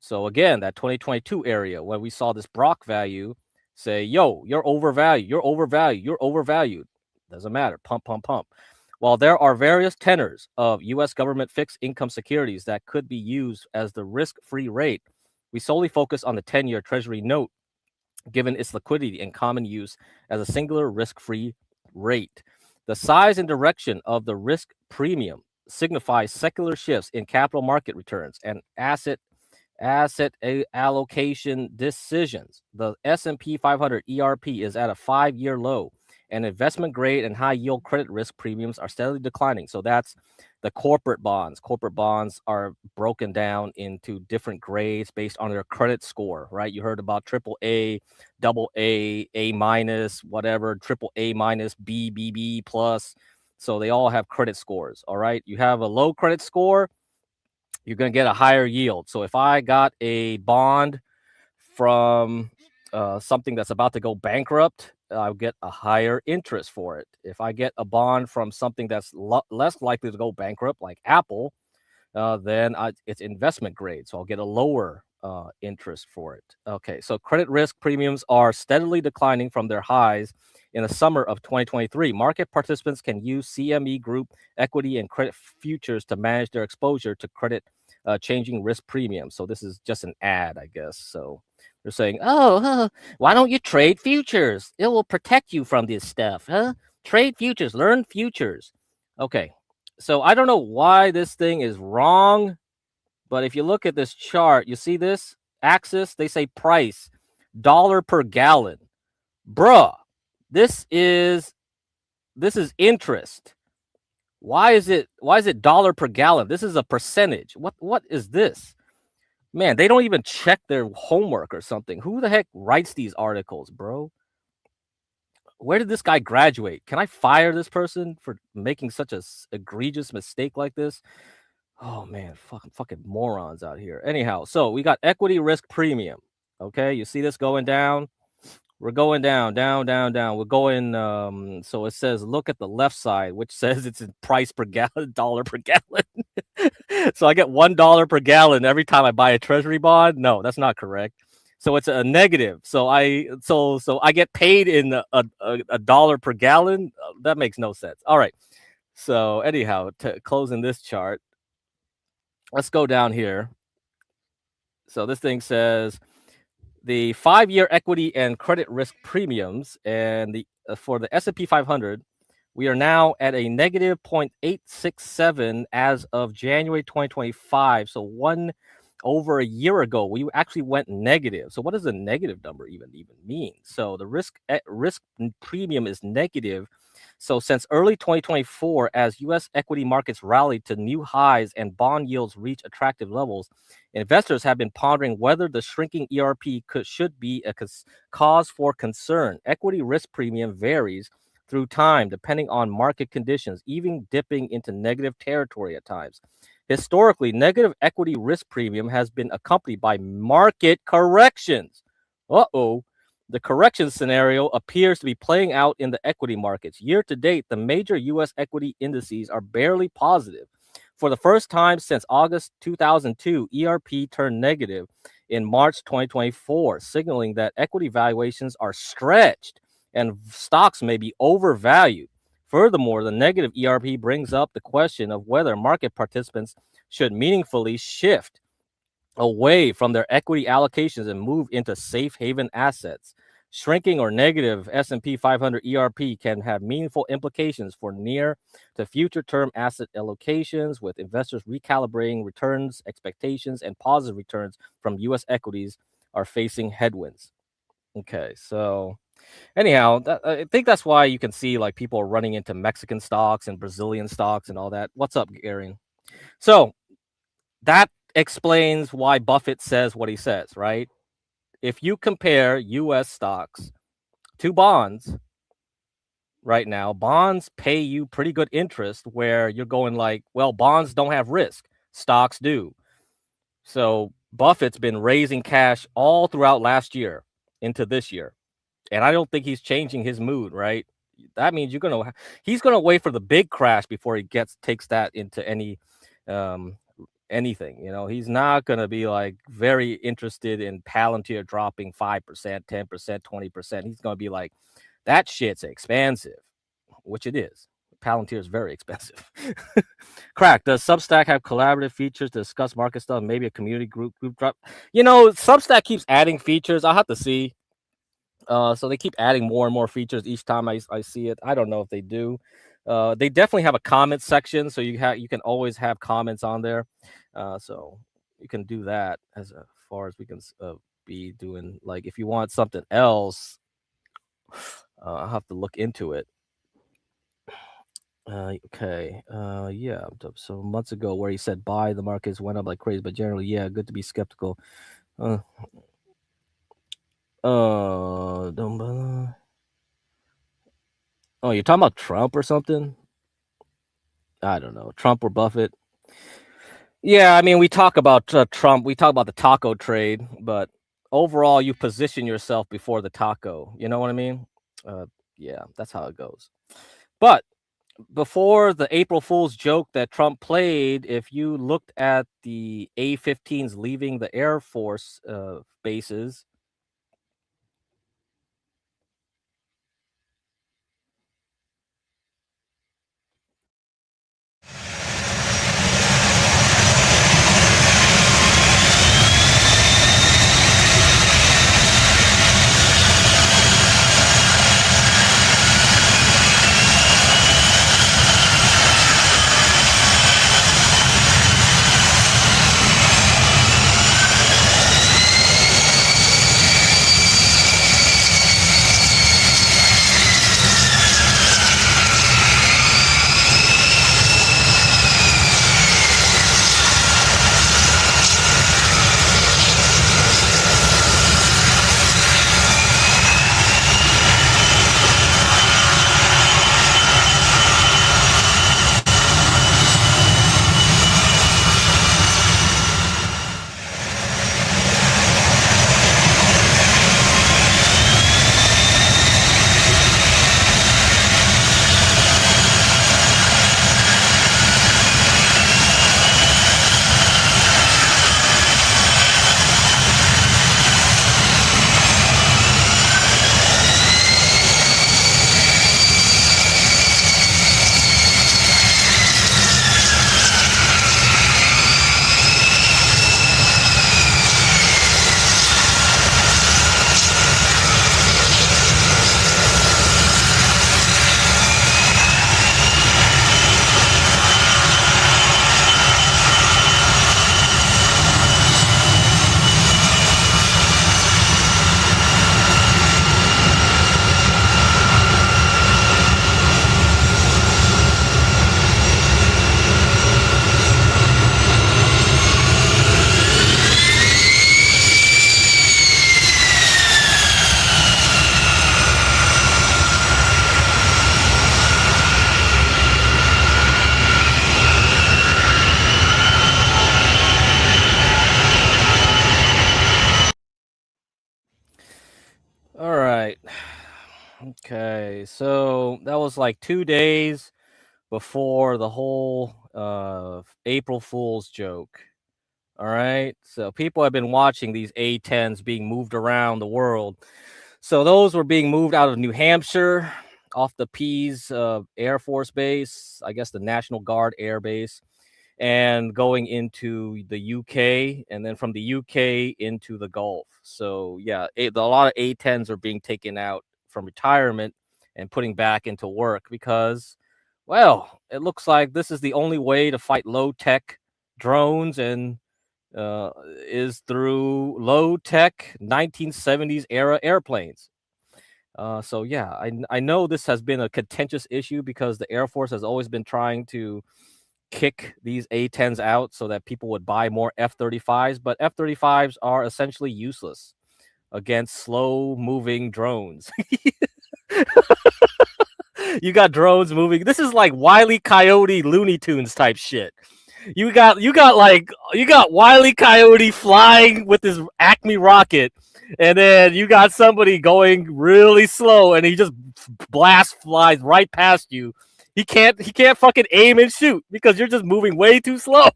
B: So again, that 2022 area where we saw this Brock value say, yo, you're overvalued, you're overvalued, you're overvalued. Doesn't matter, pump, pump, pump. While there are various tenors of U.S. government fixed income securities that could be used as the risk-free rate, we solely focus on the 10-year Treasury note, given its liquidity and common use as a singular risk-free rate. The size and direction of the risk premium signifies secular shifts in capital market returns and asset allocation decisions. The S&P 500 ERP is at a 5-year low, and investment grade and high yield credit risk premiums are steadily declining. So that's the corporate bonds. Corporate bonds are broken down into different grades based on their credit score, right? You heard about AAA, AA, A minus, whatever, triple A minus, BBB plus. So they all have credit scores, all right? You have a low credit score, you're going to get a higher yield. So if I got a bond from something that's about to go bankrupt, I'll get a higher interest for it. If I get a bond from something that's less likely to go bankrupt, like Apple, then it's investment grade. So I'll get a lower interest for it. Okay, so credit risk premiums are steadily declining from their highs in the summer of 2023. Market participants can use CME Group equity and credit futures to manage their exposure to credit changing risk premiums. So this is just an ad, I guess. So they're saying, why don't you trade futures? It will protect you from this stuff, huh? Trade futures, learn futures. Okay, so I don't know why this thing is wrong, but if you look at this chart, you see this axis, they say price, dollar per gallon. Bruh, this is interest. Why is it dollar per gallon? This is a percentage. What is this? Man, they don't even check their homework or something. Who the heck writes these articles, bro? Where did this guy graduate? Can I fire this person for making such a egregious mistake like this? Oh man, fucking morons out here. Anyhow, so we got equity risk premium. Okay, you see this going down? We're going down. We're going, so it says, look at the left side, which says it's in price per gallon, dollar per gallon. So I get $1 per gallon every time I buy a treasury bond. No, that's not correct. So it's a negative. So I get paid in a dollar per gallon. That makes no sense. All right. So anyhow, closing this chart, let's go down here. So this thing says the 5-year equity and credit risk premiums, and the for the S&P 500, we are now at a negative 0.867 as of January 2025. So over a year ago, we actually went negative. So what does a negative number even mean? So the risk premium is negative. So since early 2024, as U.S. equity markets rallied to new highs and bond yields reach attractive levels, investors have been pondering whether the shrinking ERP should be a cause for concern. Equity risk premium varies through time depending on market conditions, even dipping into negative territory at times. Historically, negative equity risk premium has been accompanied by market corrections. The correction scenario appears to be playing out in the equity markets. Year to date, the major U.S. equity indices are barely positive. For the first time since August 2002, ERP turned negative in March 2024, signaling that equity valuations are stretched and stocks may be overvalued. Furthermore, the negative ERP brings up the question of whether market participants should meaningfully shift away from their equity allocations and move into safe haven assets. Shrinking or negative S&P 500 ERP can have meaningful implications for near to future term asset allocations, with investors recalibrating returns expectations and positive returns from U.S. equities are facing headwinds. Okay, so anyhow, I think that's why you can see like people are running into Mexican stocks and Brazilian stocks and all that. What's up, Gary? So that explains why Buffett says what he says, right? If you compare U.S. stocks to bonds right now, bonds pay you pretty good interest, where you're going like, well, bonds don't have risk, stocks do. So Buffett's been raising cash all throughout last year into this year, and I don't think he's changing his mood, right? That means he's gonna wait for the big crash before he takes that into anything. He's not gonna be like very interested in Palantir dropping 5%, 10%, 20%. He's gonna be like, that shit's expensive, which it is. Palantir is very expensive. Crack, does Substack have collaborative features to discuss market stuff? Maybe a community group drop. Substack keeps adding features. I'll have to see. So they keep adding more and more features each time I see it. I don't know if they do. They definitely have a comment section, so you can always have comments on there. So you can do that as far as we can be doing. Like if you want something else, I'll have to look into it. Okay. Yeah. So months ago, where he said buy, the markets went up like crazy, but generally, yeah, good to be skeptical. Oh, you're talking about Trump or something? I don't know, Trump or Buffett. Yeah, I mean, we talk about Trump. We talk about the taco trade, but overall, you position yourself before the taco. You know what I mean? Yeah, that's how it goes. But before the April Fool's joke that Trump played, if you looked at the A-15s leaving the Air Force bases, all right. Okay, so that was like 2 days before the whole April Fool's joke. All right, so people have been watching these A-10s being moved around the world. So those were being moved out of New Hampshire off the Pease Air Force Base, I guess the National Guard Air Base, and going into the UK, and then from the UK into the Gulf. So yeah, a lot of A-10s are being taken out from retirement and putting back into work because, well, it looks like this is the only way to fight low-tech drones, and is through low-tech 1970s era airplanes. So yeah, I know this has been a contentious issue because the Air Force has always been trying to kick these A-10s out so that people would buy more F-35s, but F-35s are essentially useless against slow-moving drones. You got drones moving. This is like Wile E. Coyote Looney Tunes type shit. You got Wile E. Coyote flying with his Acme rocket, and then you got somebody going really slow, and he just flies right past you. He can't fucking aim and shoot because you're just moving way too slow.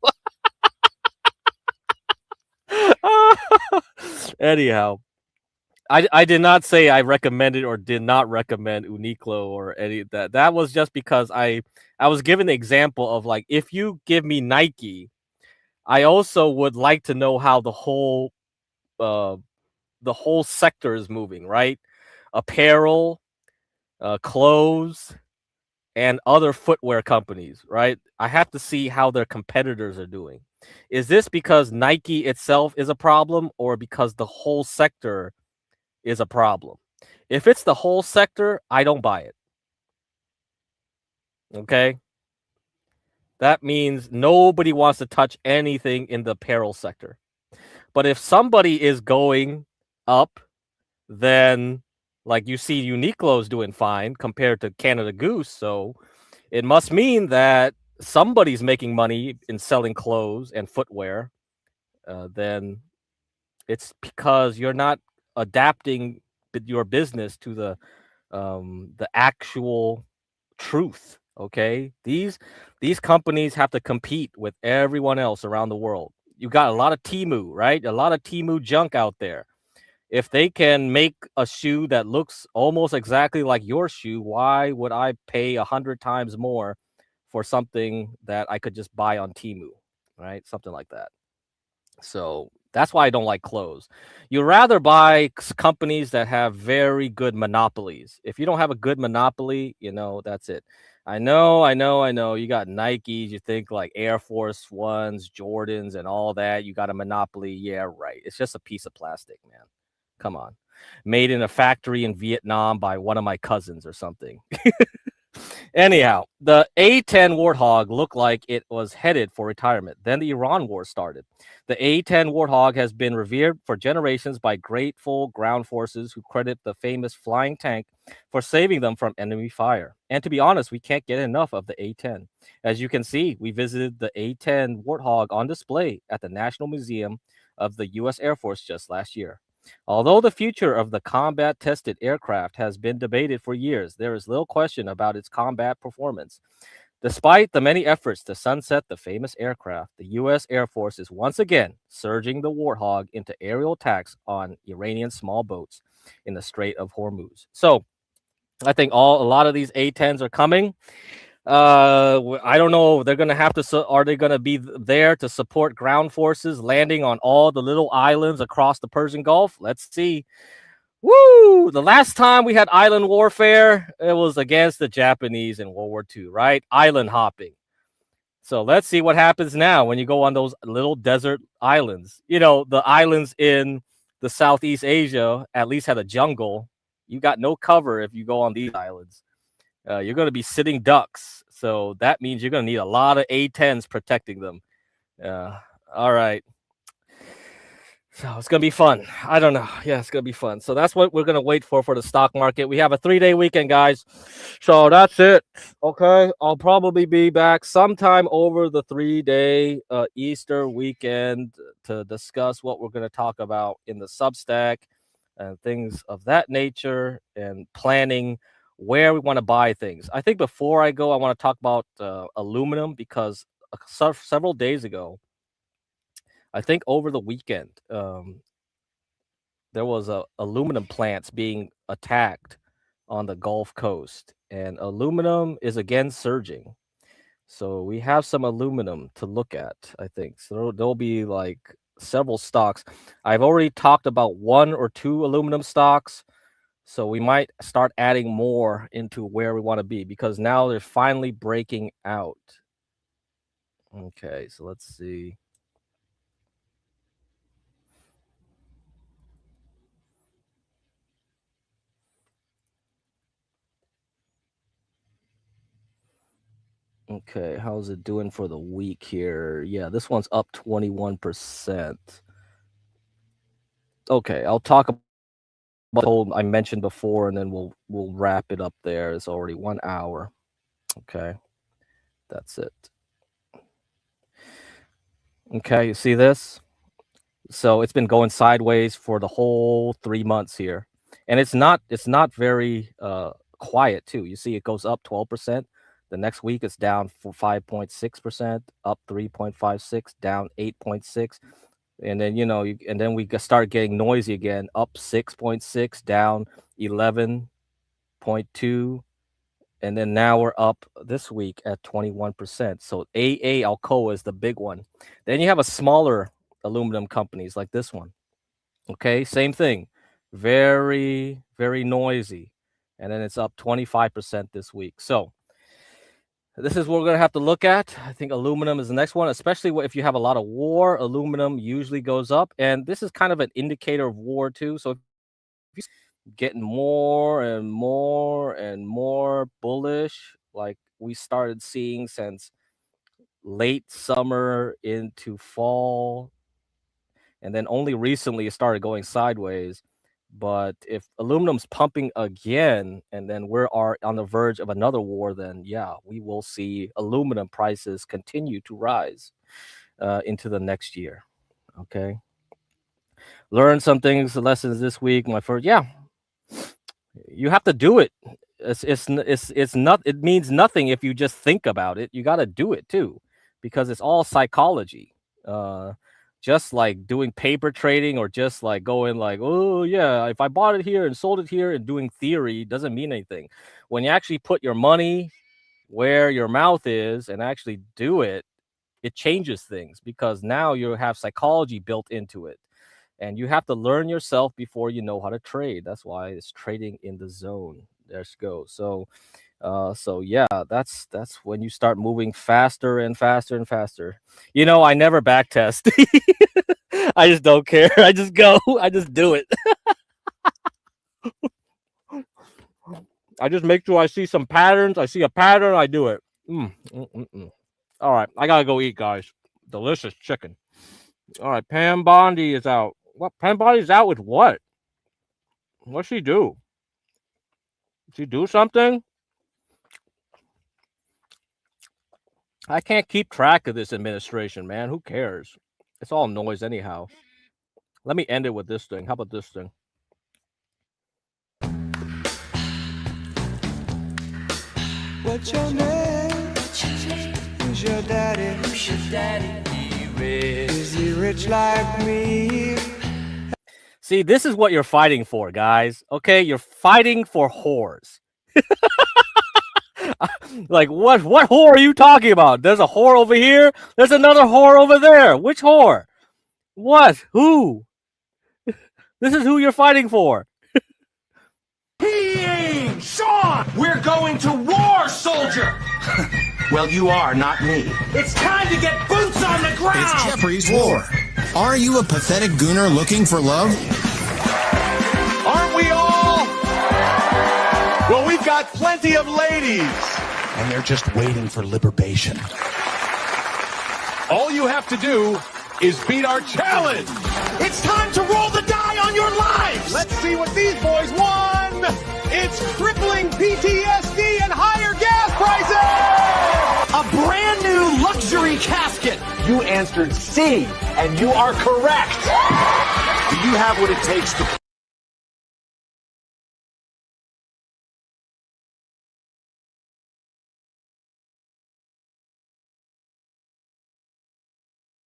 B: Anyhow, I did not say I recommended or did not recommend Uniqlo or any of that. That was just because I was given the example of, like, if you give me Nike, I also would like to know how the whole sector is moving, right? Apparel, clothes, and other footwear companies, right? I have to see how their competitors are doing. Is this because Nike itself is a problem, or because the whole sector is a problem? If it's the whole sector, I don't buy it. Okay? That means nobody wants to touch anything in the apparel sector. But if somebody is going up, then, like, you see Uniqlo's doing fine compared to Canada Goose, so it must mean that somebody's making money in selling clothes and footwear. Then it's because you're not adapting your business to the actual truth. Okay, these companies have to compete with everyone else around the world. You got a lot of Temu, right? A lot of Temu junk out there. If they can make a shoe that looks almost exactly like your shoe, why would I pay 100 times more for something that I could just buy on Temu, right? Something like that. So that's why I don't like clothes. You'd rather buy companies that have very good monopolies. If you don't have a good monopoly, that's it. I know. You got Nikes, you think like Air Force Ones, Jordans, and all that. You got a monopoly. Yeah, right. It's just a piece of plastic, man. Come on. Made in a factory in Vietnam by one of my cousins or something. Anyhow, the A-10 Warthog looked like it was headed for retirement. Then the Iran war started. The A-10 Warthog has been revered for generations by grateful ground forces who credit the famous flying tank for saving them from enemy fire. And to be honest, we can't get enough of the A-10. As you can see, we visited the A-10 Warthog on display at the National Museum of the U.S. Air Force just last year. Although the future of the combat-tested aircraft has been debated for years, there is little question about its combat performance. Despite the many efforts to sunset the famous aircraft, the U.S. Air Force is once again surging the Warthog into aerial attacks on Iranian small boats in the Strait of Hormuz. So I think a lot of these A-10s are coming. I don't know. They're gonna have to. Are they gonna be there to support ground forces landing on all the little islands across the Persian Gulf? Let's see. Woo! The last time we had island warfare, it was against the Japanese in World War II, right? Island hopping. So let's see what happens now when you go on those little desert islands. The islands in the Southeast Asia at least had a jungle. You got no cover if you go on these islands. You're going to be sitting ducks. So that means you're going to need a lot of A-10s protecting them. All right. So it's going to be fun. I don't know. Yeah, it's going to be fun. So that's what we're going to wait for the stock market. We have a 3-day weekend, guys. So that's it. Okay. I'll probably be back sometime over the 3-day Easter weekend to discuss what we're going to talk about in the Substack and things of that nature, and planning where we want to buy things. I think before I go, I want to talk about aluminum, because several days ago, I think over the weekend, there was aluminum plants being attacked on the Gulf Coast, and aluminum is again surging. So we have some aluminum to look at, I think. So there'll be like several stocks. I've already talked about 1 or 2 aluminum stocks. So we might start adding more into where we want to be, because now they're finally breaking out. Okay, so let's see. Okay, how's it doing for the week here? Yeah, this one's up 21%. Okay, I'll talk about what I mentioned before, and then we'll wrap it up there. It's already 1 hour. Okay, that's it. Okay, you see this? So it's been going sideways for the whole 3 months here, and it's not very quiet too. You see, it goes up 12%. The next week it's down for 5.6%, up 3.56, down 8.6, and then and then we start getting noisy again, up 6.6, down 11.2, and then now we're up this week at 21%. So AA Alcoa is the big one. Then you have a smaller aluminum companies like this one. Okay, same thing, very noisy, and then it's up 25% this week. So this is what we're going to have to look at. I think aluminum is the next one, especially if you have a lot of war. Aluminum usually goes up, and this is kind of an indicator of war too. So if you're getting more and more and more bullish, like we started seeing since late summer into fall, and then only recently it started going sideways. But if aluminum's pumping again, and then we're on the verge of another war, then yeah, we will see aluminum prices continue to rise into the next year. Okay. Learn some things, lessons this week. My first, yeah, you have to do it. It's not. It means nothing if you just think about it. You got to do it too, because it's all psychology. Just like doing paper trading, or just like going like, oh yeah, if I bought it here and sold it here and doing theory doesn't mean anything. When you actually put your money where your mouth is and actually do it, it changes things, because now you have psychology built into it, and you have to learn yourself before you know how to trade. That's why it's trading in the zone. Let's go. So yeah, that's when you start moving faster and faster and faster. I never back test. I just don't care. I just go. I just do it. I just make sure I see some patterns. I see a pattern, I do it. All right, I gotta go eat, guys. Delicious chicken. All right, Pam Bondi is out. What? Pam Bondi's out with what? What's she do? She do something? I can't keep track of this administration, man. Who cares? It's all noise anyhow. Let me end it with this thing. How about this thing?
D: What's your name? Who's your daddy? Who's your daddy? Is he rich like me?
B: See, this is what you're fighting for, guys. Okay, you're fighting for whores. Like, what whore are you talking about? There's a whore over here. There's another whore over there. Which whore? What? Who? This is who you're fighting for.
E: Peeing! Sean! We're going to war, soldier!
F: Well, you are, not me.
E: It's time to get boots on the ground!
G: It's Jeffrey's War. Are you a pathetic gooner looking for love?
E: Aren't we all? Well, we've got plenty of ladies.
F: And they're just waiting for liberation.
E: All you have to do is beat our challenge. It's time to roll the die on your lives. Let's see what these boys won. It's crippling PTSD and higher gas prices. A brand new luxury casket.
F: You answered C, and you are correct. Do you have what it takes to